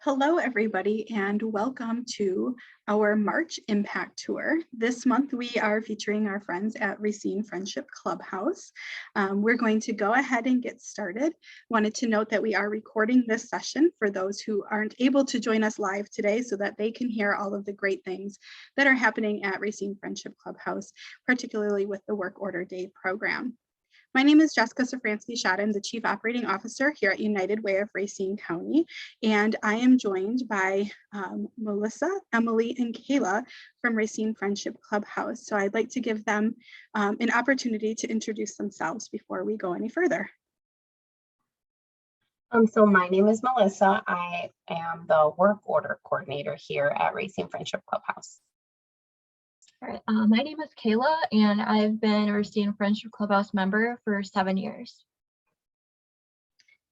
Hello, everybody, and welcome to our March Impact Tour. This month, we are featuring our friends at Racine Friendship Clubhouse. We're going to go ahead and get started. Wanted to note that we are recording this session for those who aren't able to join us live today so that they can hear all of the great things that are happening at Racine Friendship Clubhouse, particularly with the Work Order Day program. My name is Jessica Safransky-Schott. I'm the Chief Operating Officer here at United Way of Racine County, and I am joined by Melissa, Emily, and Kayla from Racine Friendship Clubhouse. So I'd like to give them an opportunity to introduce themselves before we go any further. So my name is Melissa. I am the work order coordinator here at Racine Friendship Clubhouse. All right, my name is Kayla, and I've been a Racine Friendship Clubhouse member for 7 years.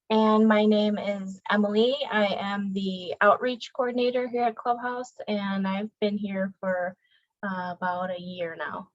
And my name is Emily. I am the outreach coordinator here at Clubhouse, and I've been here for about a year now.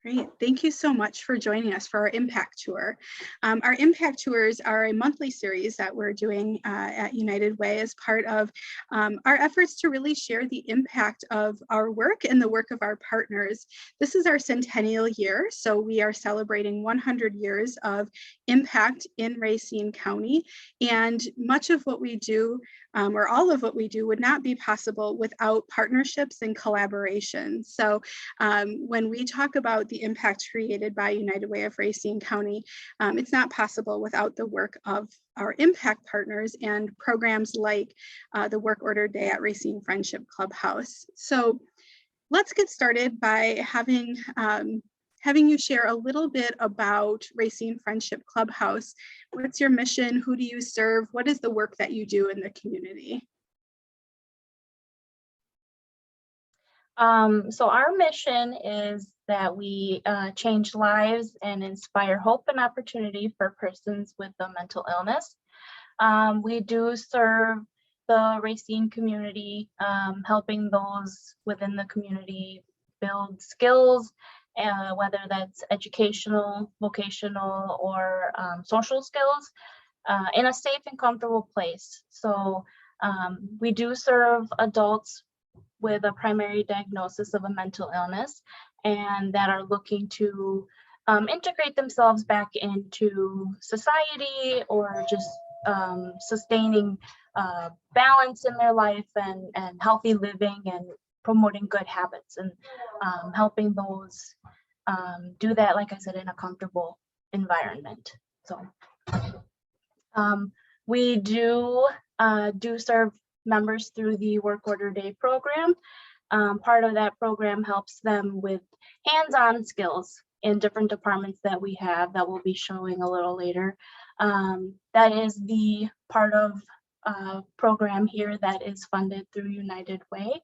Great, thank you so much for joining us for our Impact Tour. Our Impact Tours are a monthly series that we're doing at United Way as part of our efforts to really share the impact of our work and the work of our partners. This is our centennial year, so we are celebrating 100 years of impact in Racine County, and much of what we do, or all of what we do, would not be possible without partnerships and collaboration. So when we talk about the impact created by United Way of Racine County, it's not possible without the work of our impact partners and programs like the Work Order Day at Racine Friendship Clubhouse. So let's get started by having you share a little bit about Racine Friendship Clubhouse. What's your mission? Who do you serve? What is the work that you do in the community? So our mission is that we change lives and inspire hope and opportunity for persons with a mental illness. We do serve the Racine community, helping those within the community build skills, whether that's educational, vocational, or social skills, in a safe and comfortable place. So we do serve adults with a primary diagnosis of a mental illness and that are looking to integrate themselves back into society, or just sustaining balance in their life and healthy living and promoting good habits, and helping those do that, like I said, in a comfortable environment. So we do serve members through the Work Order Day program. Part of that program helps them with hands-on skills in different departments that we have that we'll be showing a little later. That is the part of program here that is funded through United Way,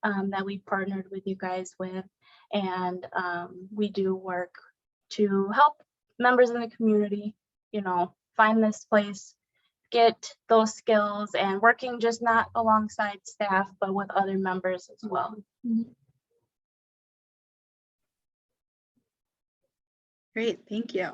that we partnered with you guys with. And we do work to help members in the community, find this place, get those skills, and working just not alongside staff, but with other members as well. Mm-hmm. Great, thank you.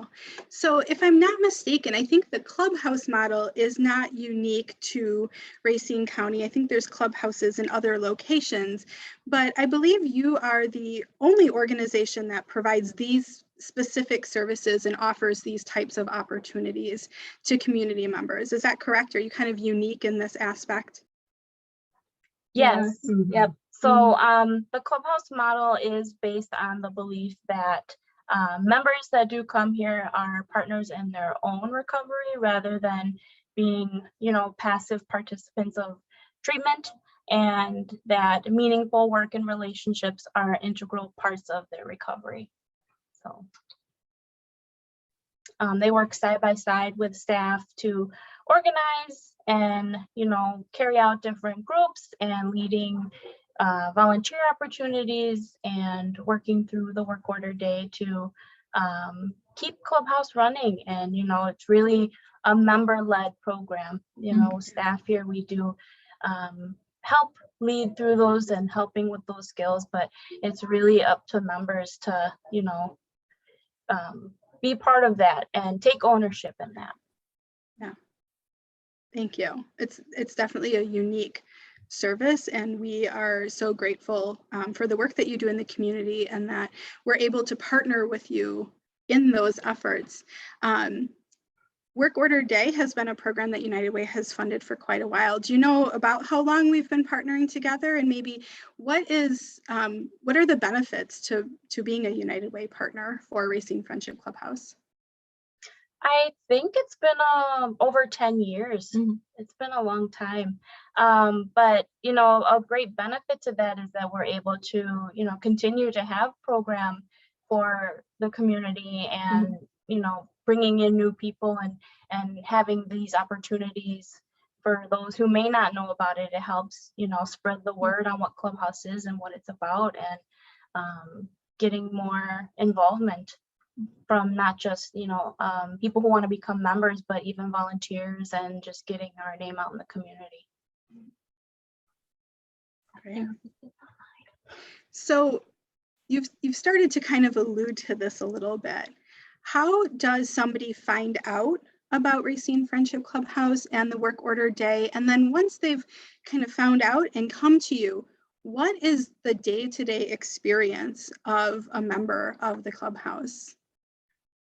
So if I'm not mistaken, I think the Clubhouse model is not unique to Racine County. I think there's clubhouses in other locations, but I believe you are the only organization that provides these specific services and offers these types of opportunities to community members. Is that correct? Are you kind of unique in this aspect? Yes, Yeah. Mm-hmm. Yep. So the Clubhouse model is based on the belief that members that do come here are partners in their own recovery, rather than being, passive participants of treatment, and that meaningful work and relationships are integral parts of their recovery. So they work side by side with staff to organize and, carry out different groups, and leading volunteer opportunities, and working through the Work Order Day to keep Clubhouse running. And, it's really a member-led program. Staff here, we do help lead through those and helping with those skills, but it's really up to members to, be part of that and take ownership in that. Yeah. Thank you. It's definitely a unique service, and we are so grateful for the work that you do in the community and that we're able to partner with you in those efforts. Work Order Day has been a program that United Way has funded for quite a while. Do you know about how long we've been partnering together, and maybe what are the benefits to being a United Way partner for Racine Friendship Clubhouse? I think it's been over 10 years. Mm-hmm. It's been a long time. But, a great benefit to that is that we're able to, continue to have program for the community and, bringing in new people and having these opportunities for those who may not know about it. It helps, spread the word on what Clubhouse is and what it's about, and getting more involvement from not just, people who want to become members, but even volunteers, and just getting our name out in the community. Great. So you've started to kind of allude to this a little bit. How does somebody find out about Racine Friendship Clubhouse and the Work Order Day? And then once they've kind of found out and come to you, what is the day-to-day experience of a member of the Clubhouse?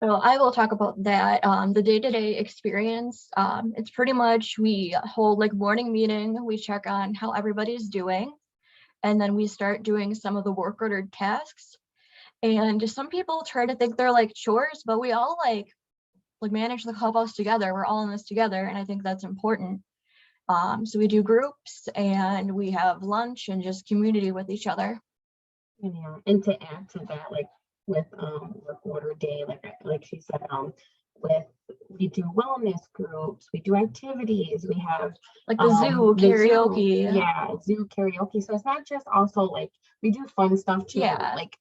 Well, I will talk about that. The day-to-day experience, it's pretty much we hold like morning meeting, we check on how everybody's doing, and then we start doing some of the work ordered tasks. And just some people try to think they're like chores, but we all like manage the Clubhouse together. We're all in this together, and I think that's important. So we do groups and we have lunch and just community with each other. Yeah, and to add to that, like with Work Order Day, like she said, we do wellness groups, we do activities, we have like the zoo karaoke. Zoo karaoke. So it's not just also like we do fun stuff too. Yeah. Like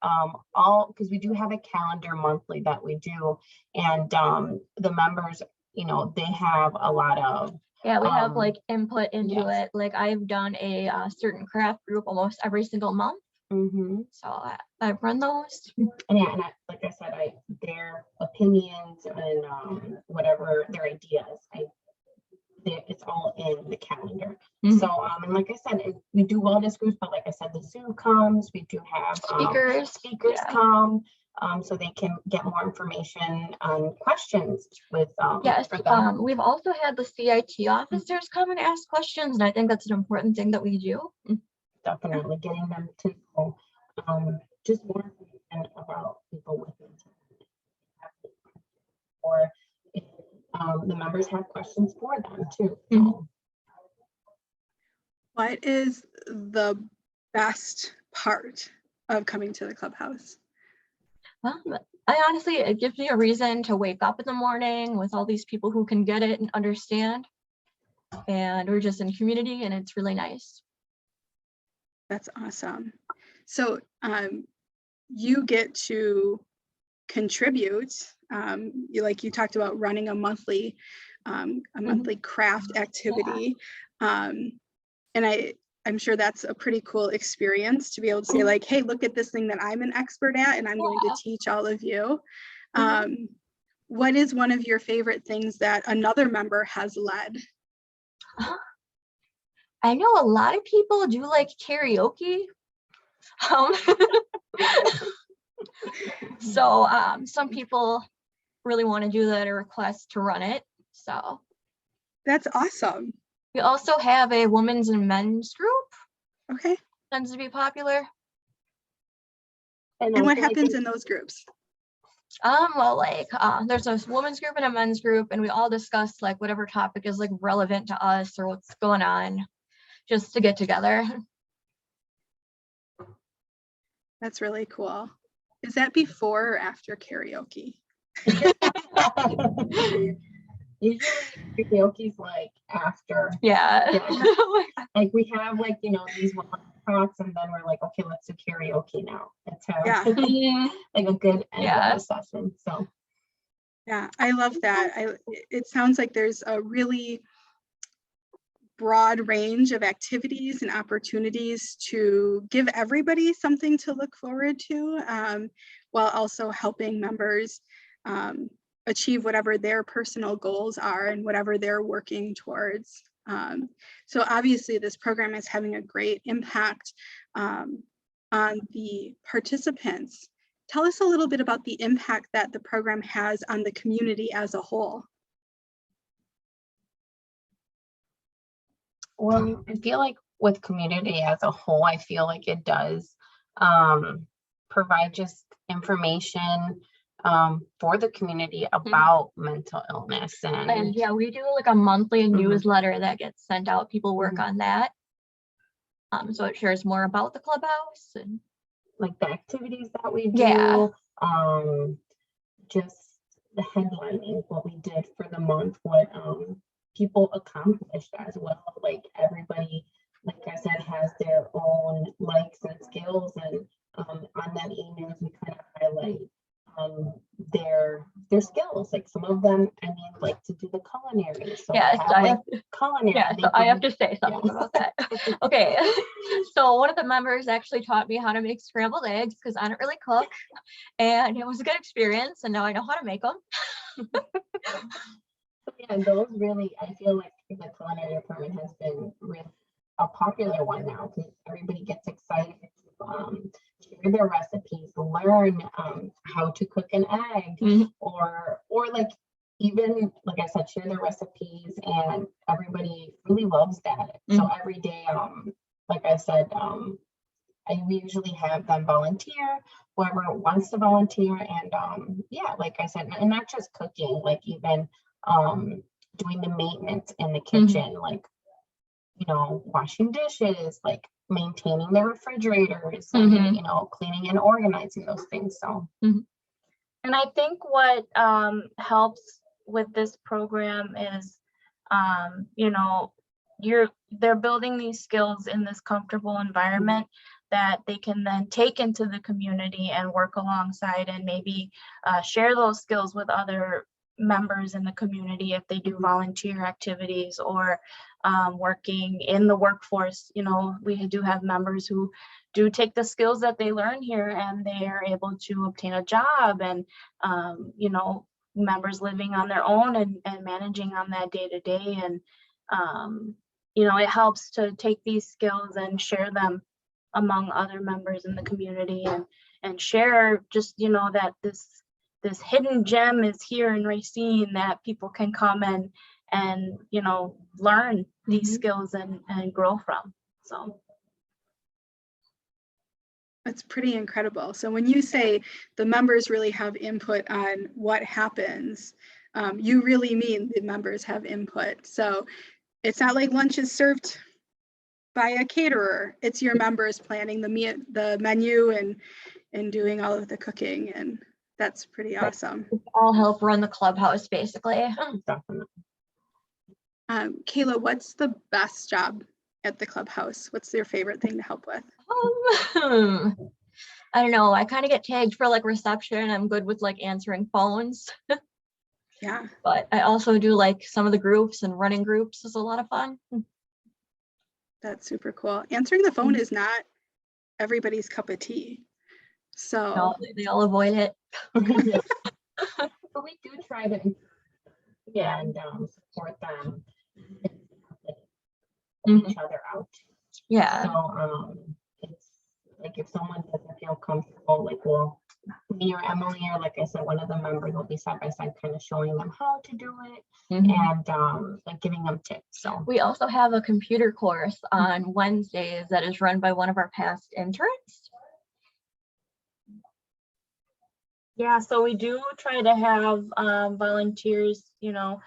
because we do have a calendar monthly that we do, and the members, they have a lot of we have like input into yes. it. Like I've done a certain craft group almost every single month. Mm-hmm. So I run those. And like I said, their opinions and whatever their ideas, it's all in the calendar. Mm-hmm. So and like I said, we do wellness groups, but like I said, the zoo comes. We do have speakers come, so they can get more information on questions with yes. We've also had the CIT officers come and ask questions, and I think that's an important thing that we do. Definitely getting them to know just more information about people with mental health, or if the members have questions for them too. Mm-hmm. What is the best part of coming to the Clubhouse? I honestly, it gives me a reason to wake up in the morning with all these people who can get it and understand, and we're just in community, and it's really nice. That's awesome. So you get to contribute. You talked about running a monthly craft activity, and I'm sure that's a pretty cool experience to be able to say like, hey, look at this thing that I'm an expert at, and I'm going to teach all of you. What is one of your favorite things that another member has led? I know a lot of people do like karaoke. So some people really want to do that or request to run it. So that's awesome. We also have a women's and men's group. Okay. Tends to be popular. And what happens in those groups? There's a women's group and a men's group, and we all discuss like whatever topic is like relevant to us or what's going on, just to get together. That's really cool. Is that before or after karaoke? Usually karaoke's like after. Yeah. Like we have like, these talks, and then we're like, okay, let's do karaoke now. Let's have like a good end of the session. So yeah, I love that. It sounds like there's a really broad range of activities and opportunities to give everybody something to look forward to, while also helping members achieve whatever their personal goals are and whatever they're working towards. So obviously this program is having a great impact on the participants. Tell us a little bit about the impact that the program has on the community as a whole. Well, I feel like with community as a whole, I feel like it does provide just information for the community about mental illness. And yeah, we do like a monthly newsletter that gets sent out. People work on that. So it shares more about the clubhouse and like the activities that we do. Yeah. Just the headlining, what we did for the month, what people accomplished as well. Like everybody, like I said, has their own likes and skills, and on that emails we kind of highlight their skills. Like some of them, I mean, like to do the culinary. So yeah, have, so I like, have, culinary. yeah, so I have to say something about that. Okay, so one of the members actually taught me how to make scrambled eggs because I don't really cook, and it was a good experience, and now I know how to make them. Yeah, those really, I feel like the culinary department has been really a popular one now because everybody gets excited to share their recipes, learn how to cook an egg, or like even, like I said, share their recipes, and everybody really loves that. So every day, like I said, we usually have them volunteer, whoever wants to volunteer, and yeah, like I said, and not just cooking, like even doing the maintenance in the kitchen, like, you know, washing dishes, like maintaining the refrigerators, and, you know, cleaning and organizing those things. So and I think what helps with this program is you know, they're building these skills in this comfortable environment that they can then take into the community and work alongside, and maybe share those skills with other members in the community if they do volunteer activities or working in the workforce. You know, we do have members who do take the skills that they learn here and they are able to obtain a job, and you know, members living on their own and managing on that day to day. And you know, it helps to take these skills and share them among other members in the community, and share just, you know, that this hidden gem is here in Racine that people can come and you know, learn these skills and grow from. So that's pretty incredible. So when you say the members really have input on what happens, you really mean the members have input. So it's not like lunch is served by a caterer. It's your members planning the menu and doing all of the cooking, and that's pretty awesome. All help run the clubhouse, basically. Kayla, what's the best job at the clubhouse? What's your favorite thing to help with? I don't know. I kind of get tagged for like reception. I'm good with like answering phones. Yeah. But I also do like some of the groups, and running groups is a lot of fun. That's super cool. Answering the phone is not everybody's cup of tea. So No, they all avoid it. but we do try to, yeah, and support them, each other out. Yeah. So it's like if someone doesn't feel comfortable, like, well, me or Emily, or like I said, one of the members will be side by side kind of showing them how to do it, and like giving them tips. So we also have a computer course on Wednesdays that is run by one of our past interns. yeah, so we do try to have volunteers, you know.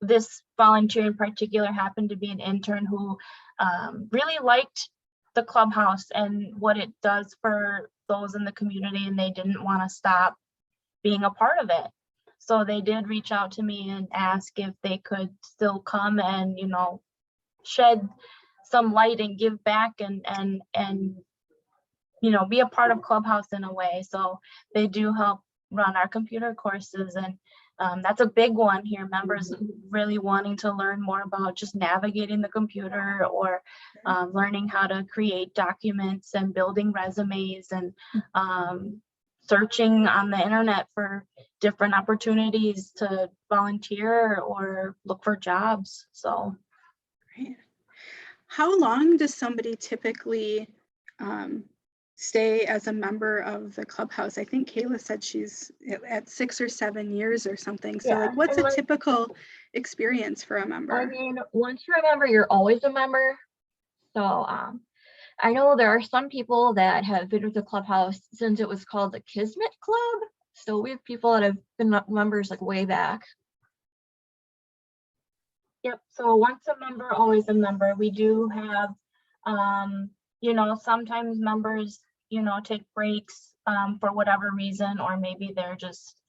This volunteer in particular happened to be an intern who really liked the clubhouse and what it does for those in the community, and they didn't want to stop being a part of it. So they did reach out to me and ask if they could still come and, you know, shed some light and give back and you know, be a part of Clubhouse in a way. So they do help run our computer courses, and that's a big one here. Members really wanting to learn more about just navigating the computer, or learning how to create documents and building resumes. And searching on the internet for different opportunities to volunteer or look for jobs. So. Great. How long does somebody typically stay as a member of the clubhouse? I think Kayla said she's at 6 or 7 years or something. So like, what's a typical experience for a member? I mean, once you're a member, you're always a member. So I know there are some people that have been with the clubhouse since it was called the Kismet Club. So we have people that have been members like way back. Yep. So once a member, always a member. We do have, you know, sometimes members, you know, take breaks for whatever reason, or maybe they're just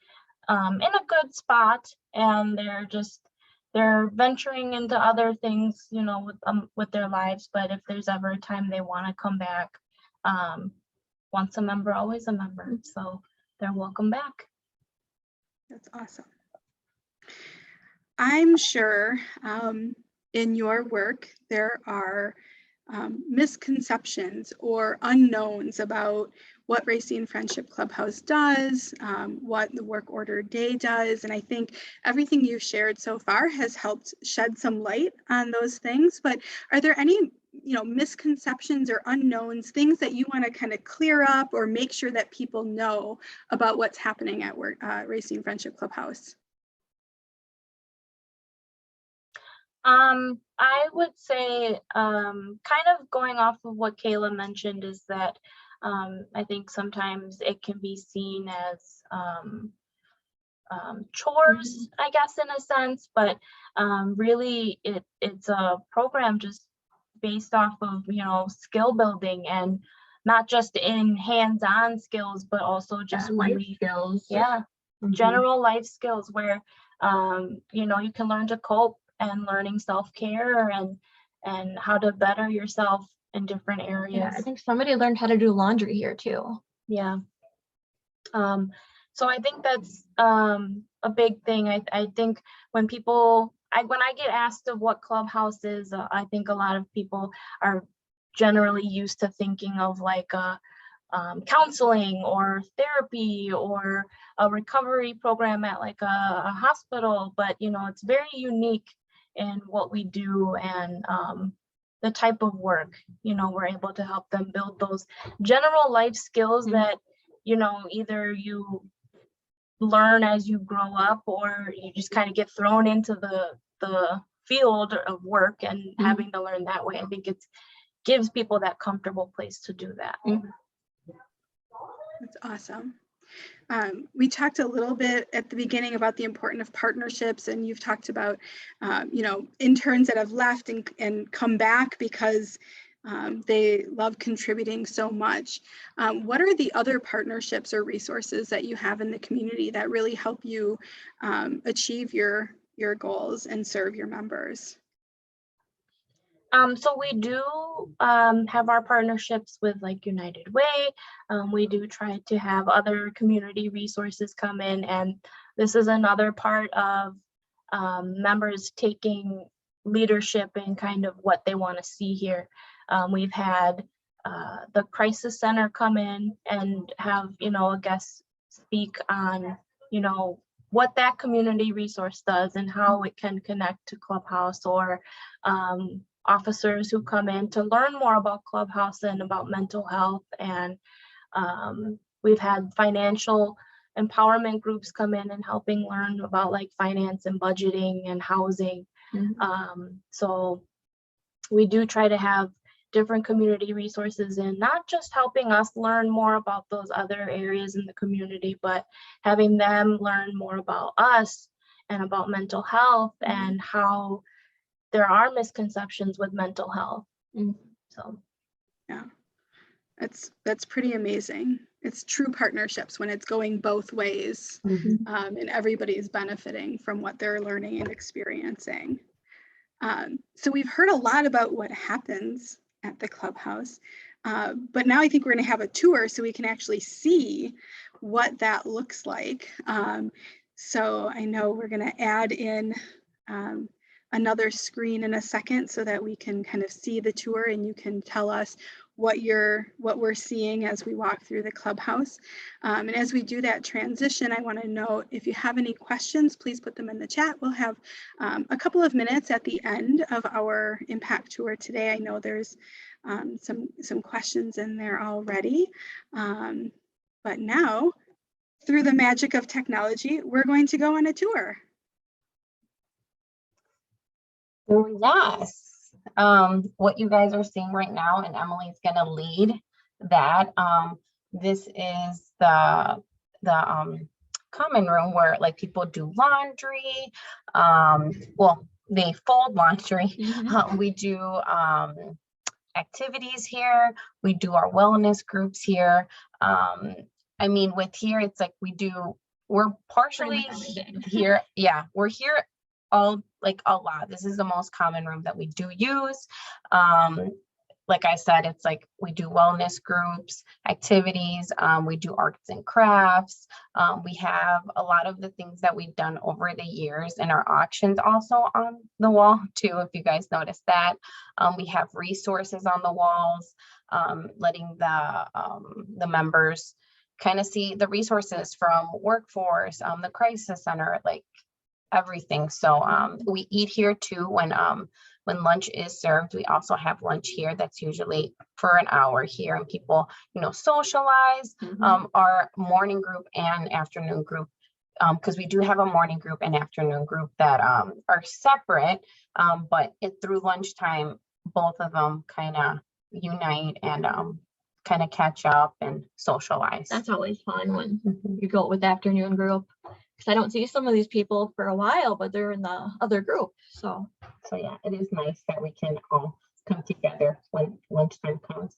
in a good spot and they're venturing into other things, you know, with their lives. But if there's ever a time they want to come back, once a member, always a member. So they're welcome back. That's awesome. I'm sure in your work there are misconceptions or unknowns about what Racine Friendship Clubhouse does, what the work order day does. And I think everything you've shared so far has helped shed some light on those things. But are there any, you know, misconceptions or unknowns, things that you want to kind of clear up or make sure that people know about what's happening at Racine Friendship Clubhouse? I would say, kind of going off of what Kayla mentioned, is that I think sometimes it can be seen as chores, I guess, in a sense, but really it's a program just based off of, you know, skill building, and not just in hands-on skills, but also just Life skills. Yeah, general life skills where you know, you can learn to cope, and learning self-care and how to better yourself in different areas. Yeah, I think somebody learned how to do laundry here too. Yeah. So I think that's a big thing. I think when I get asked of what Clubhouse is, I think a lot of people are generally used to thinking of like counseling or therapy or a recovery program at like a hospital, but you know, it's very unique in what we do, and the type of work, you know, we're able to help them build those general life skills that, you know, either you learn as you grow up, or you just kind of get thrown into the field of work and having to learn that way. I think it gives people that comfortable place to do that. That's awesome. We talked a little bit at the beginning about the importance of partnerships, and you've talked about, you know, interns that have left and come back because they love contributing so much. What are the other partnerships or resources that you have in the community that really help you achieve your goals and serve your members? So we do have our partnerships with like United Way. We do try to have other community resources come in, and this is another part of members taking leadership in kind of what they want to see here. We've had the Crisis Center come in and have, you know, a guest speak on, you know, what that community resource does and how it can connect to Clubhouse, or officers who come in to learn more about Clubhouse and about mental health. And we've had financial empowerment groups come in and helping learn about like finance and budgeting and housing. So we do try to have different community resources, and not just helping us learn more about those other areas in the community, but having them learn more about us and about mental health and how there are misconceptions with mental health. So yeah, that's pretty amazing. It's true partnerships when it's going both ways, and everybody is benefiting from what they're learning and experiencing. So we've heard a lot about what happens at the clubhouse, but now I think we're going to have a tour so we can actually see what that looks like. So I know we're going to add in another screen in a second so that we can kind of see the tour, and you can tell us what we're seeing as we walk through the clubhouse. And as we do that transition, I want to know if you have any questions, please put them in the chat. We'll have a couple of minutes at the end of our impact tour today. I know there's some questions in there already. But now, through the magic of technology, we're going to go on a tour. Yes. What you guys are seeing right now, and Emily's gonna lead that. This is the common room where like people do laundry. Well, they fold laundry. We do activities here. We do our wellness groups here. I mean, with here, it's like we're partially here. Yeah, we're here all like a lot. This is the most common room that we do use. Like I said, it's like we do wellness groups, activities, we do arts and crafts. We have a lot of the things that we've done over the years in our auctions also on the wall too, if you guys noticed that. We have resources on the walls, letting the members kind of see the resources from workforce, the crisis center, like everything. So we eat here too when lunch is served. We also have lunch here that's usually for an hour here, and people, you know, socialize. Our morning group and afternoon group, because we do have a morning group and afternoon group that are separate, but through lunchtime, both of them kind of unite and kind of catch up and socialize. That's always fun when you go with the afternoon group, because I don't see some of these people for a while, but they're in the other group. So yeah, it is nice that we can all come together when lunchtime comes.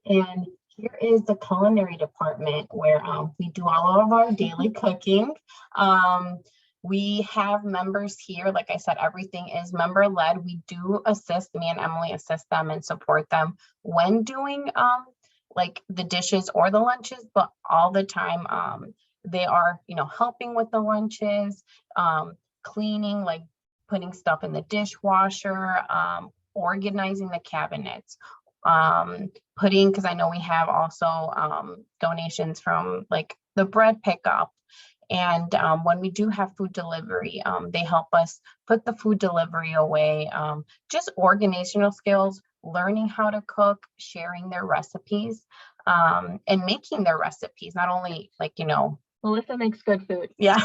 And here is the Culinary Department where we do all of our daily cooking. We have members here. Like I said, everything is member led. We do assist, me and Emily assist them and support them when doing like the dishes or the lunches, but all the time they are, you know, helping with the lunches, cleaning, like putting stuff in the dishwasher, organizing the cabinets, putting, because I know we have also donations from like the bread pickup. And when we do have food delivery, they help us put the food delivery away, just organizational skills, learning how to cook, sharing their recipes, and making their recipes, not only like, you know, Melissa makes good food. Yeah,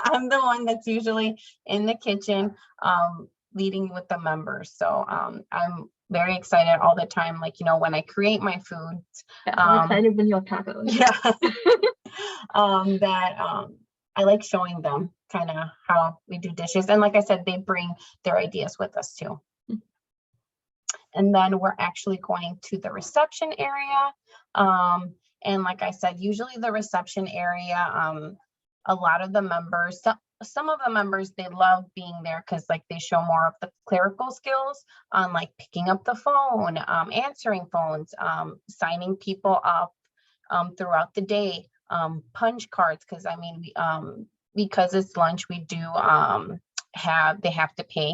I'm the one that's usually in the kitchen, leading with the members. So I'm very excited all the time. Like, you know, when I create my foods, I'm excited when you have tacos. Yeah, I like showing them kind of how we do dishes. And like I said, they bring their ideas with us too. And then we're actually going to the reception area. And like I said, usually the reception area, a lot of the members, some of the members, they love being there because like they show more of the clerical skills on like picking up the phone, answering phones, signing people up throughout the day, punch cards. Because I mean, because it's lunch, we do they have to pay.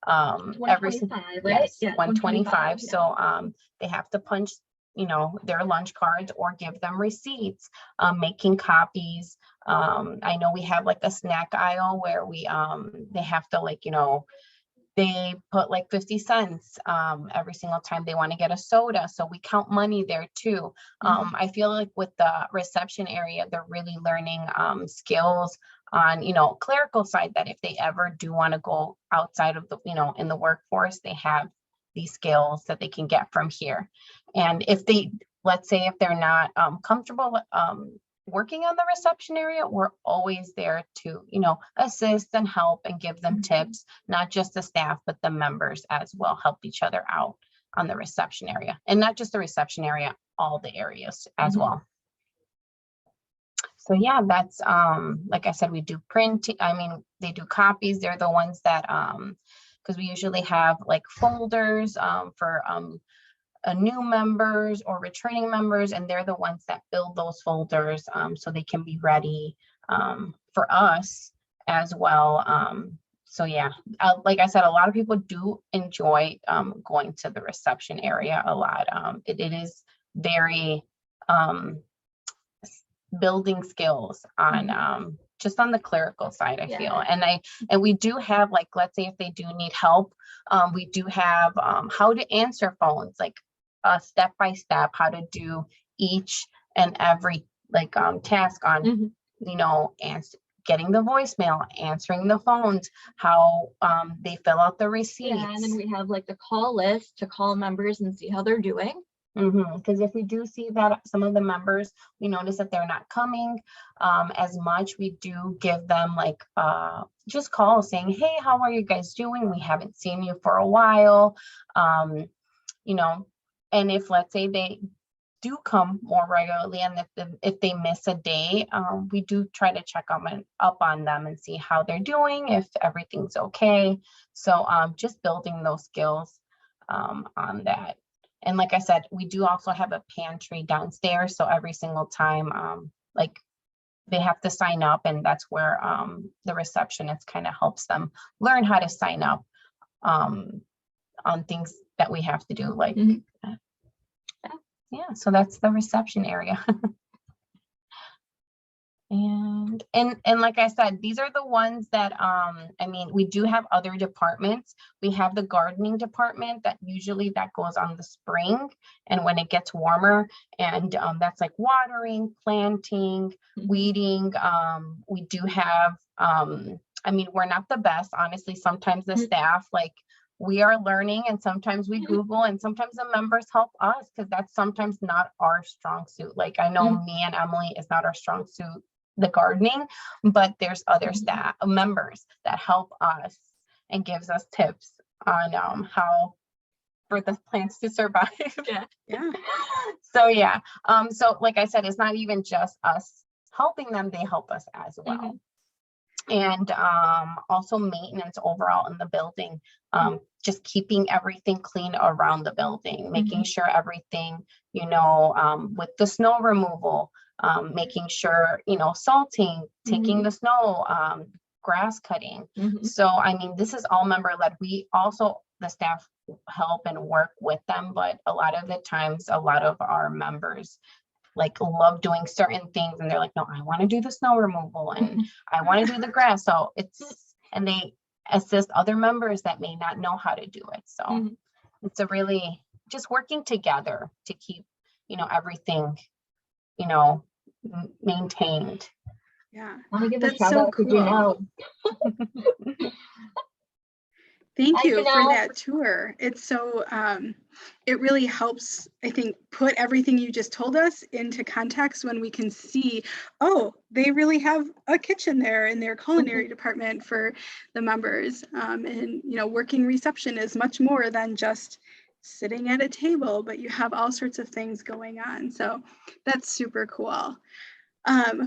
Every right? Yes, Yeah, 125. yeah. So they have to punch, you know, their lunch cards or give them receipts, making copies. I know we have like a snack aisle where we they have to, like, you know, they put like 50 cents every single time they want to get a soda. So we count money there too. I feel like with the reception area, they're really learning skills on, you know, clerical side, that if they ever do want to go outside of the, you know, in the workforce, they have these skills that they can get from here. And if they, let's say, if they're not comfortable working on the reception area, we're always there to, you know, assist and help and give them tips, not just the staff, but the members as well, help each other out on the reception area. And not just the reception area, all the areas as well. So yeah, that's like I said, we do print. I mean, they do copies. They're the ones that because we usually have like folders for new members or returning members, and they're the ones that build those folders so they can be ready for us as well. So yeah, like I said, a lot of people do enjoy going to the reception area a lot. It is very building skills on just on the clerical side, I feel. And we do have, like, let's say if they do need help, we do have how to answer phones, like step by step, how to do each and every like task on you know, getting the voicemail, answering the phones, how they fill out the receipts. Yeah, and then we have like the call list to call members and see how they're doing. Because if we do see that some of the members, we notice that they're not coming as much, we do give them like just calls saying, hey, how are you guys doing? We haven't seen you for a while. You know, and if let's say they do come more regularly, and if they miss a day, we do try to check up on them and see how they're doing, if everything's okay. So just building those skills on that. And like I said, we do also have a pantry downstairs. So every single time, like they have to sign up, and that's where the receptionist kind of helps them learn how to sign up on things that we have to do. Like, yeah, so that's the reception area. And like I said, these are the ones that I mean, we do have other departments. We have the gardening department that usually that goes on the spring and when it gets warmer, and that's like watering, planting, weeding. We do have I mean, we're not the best, honestly. Sometimes the staff, like, we are learning, and sometimes we Google, and sometimes the members help us because that's sometimes not our strong suit. Like, I know me and Emily is not our strong suit, the gardening, but there's other staff members that help us and gives us tips on how for the plants to survive. So yeah, so like I said, it's not even just us helping them, they help us as well. And also maintenance overall in the building, just keeping everything clean around the building, making sure everything, you know, with the snow removal, making sure, you know, salting, taking the snow, grass cutting. So, I mean, this is all member led. We also, the staff help and work with them, but a lot of the times, a lot of our members like love doing certain things, and they're like, no, I want to do the snow removal and I want to do the grass. So it's, and they assist other members that may not know how to do it. So it's a really just working together to keep, you know, everything, you know, maintained. Yeah, I want to give a that's shout so out to cool. Janelle. Thank you for Janelle. that tour. It's so, it really helps, I think, put everything you just told us into context when we can see, oh, they really have a kitchen there in their culinary department for the members. And, you know, working reception is much more than just sitting at a table, but you have all sorts of things going on. So that's super cool.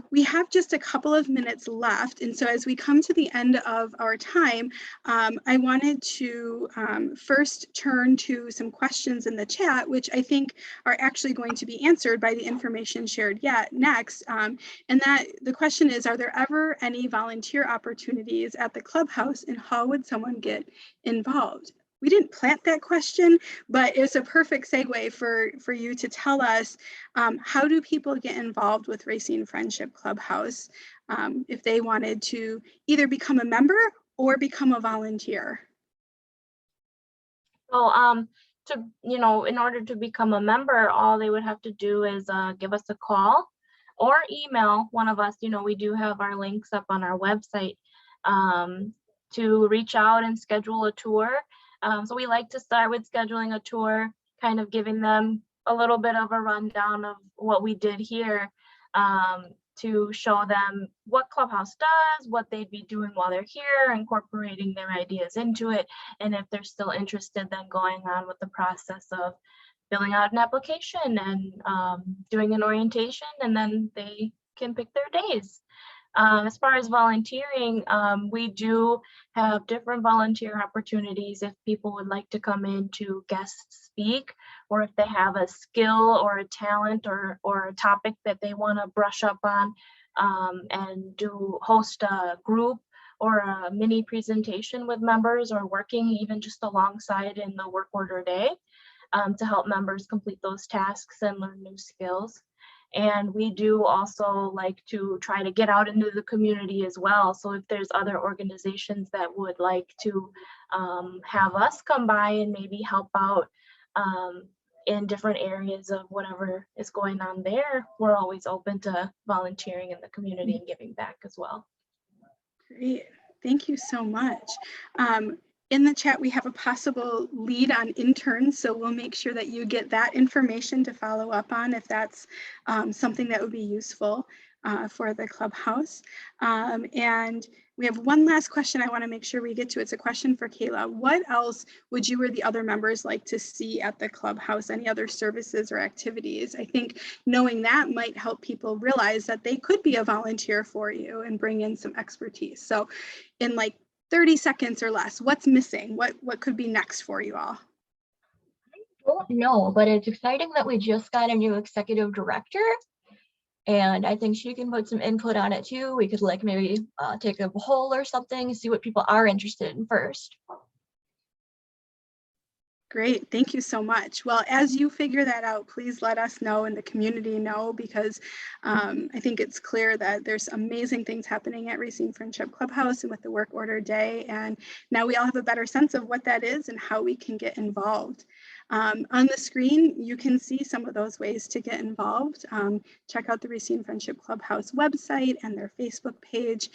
We have just a couple of minutes left. And so as we come to the end of our time, I wanted to first turn to some questions in the chat, which I think are actually going to be answered by the information shared next. And that the question is, are there ever any volunteer opportunities at the clubhouse, and how would someone get involved? We didn't plant that question, but it's a perfect segue for you to tell us, how do people get involved with Racine Friendship Clubhouse if they wanted to either become a member or become a volunteer? So to, you know, in order to become a member, all they would have to do is give us a call or email one of us. You know, we do have our links up on our website to reach out and schedule a tour. So we like to start with scheduling a tour, kind of giving them a little bit of a rundown of what we did here, to show them what Clubhouse does, what they'd be doing while they're here, incorporating their ideas into it. And if they're still interested, then going on with the process of filling out an application and doing an orientation, and then they can pick their days. As far as volunteering, we do have different volunteer opportunities if people would like to come in to guest speak, or if they have a skill or a talent or a topic that they want to brush up on and host a group or a mini presentation with members, or working even just alongside in the work order day to help members complete those tasks and learn new skills. And we do also like to try to get out into the community as well. So if there's other organizations that would like to have us come by and maybe help out in different areas of whatever is going on there, we're always open to volunteering in the community and giving back as well. Great, thank you so much. In the chat, we have a possible lead on interns, so we'll make sure that you get that information to follow up on if that's something that would be useful for the Clubhouse. And we have one last question I want to make sure we get to. It's a question for Kayla. What else would you or the other members like to see at the Clubhouse? Any other services or activities? I think knowing that might help people realize that they could be a volunteer for you and bring in some expertise. So in like 30 seconds or less, what's missing? What could be next for you all? I don't know, but it's exciting that we just got a new executive director. And I think she can put some input on it too. We could like maybe take a poll or something, see what people are interested in first. Great, thank you so much. Well, as you figure that out, please let us know and the community know, because I think it's clear that there's amazing things happening at Racine Friendship Clubhouse and with the work order day. And now we all have a better sense of what that is and how we can get involved. On the screen, you can see some of those ways to get involved. Check out the Racine Friendship Clubhouse website and their Facebook page.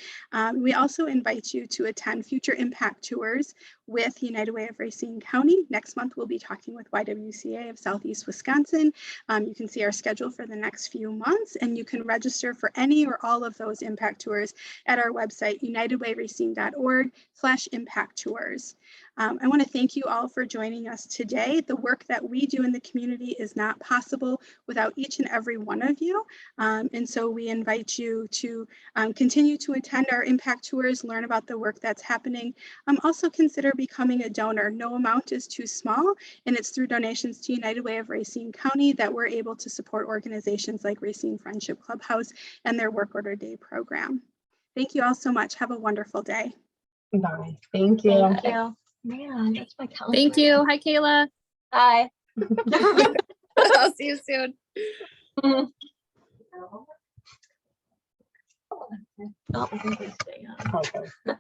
We also invite you to attend future impact tours with United Way of Racine County. Next month, we'll be talking with YWCA of Southeast Wisconsin. You can see our schedule for the next few months, and you can register for any or all of those impact tours at our website, unitedwayracine.org/impact tours. I want to thank you all for joining us today. The work that we do in the community is not possible without each and every one of you. And so we invite you to continue to attend our impact tours, learn about the work that's happening. Also consider becoming a donor. No amount is too small, and it's through donations to United Way of Racine County that we're able to support organizations like Racine Friendship Clubhouse and their Work Order Day program. Thank you all so much. Have a wonderful day. Bye. Thank you. Thank you. Man, that's my calendar. Thank you. Hi, Kayla. Hi. I'll see you soon. Oh, we're gonna stay on. Okay. Yeah.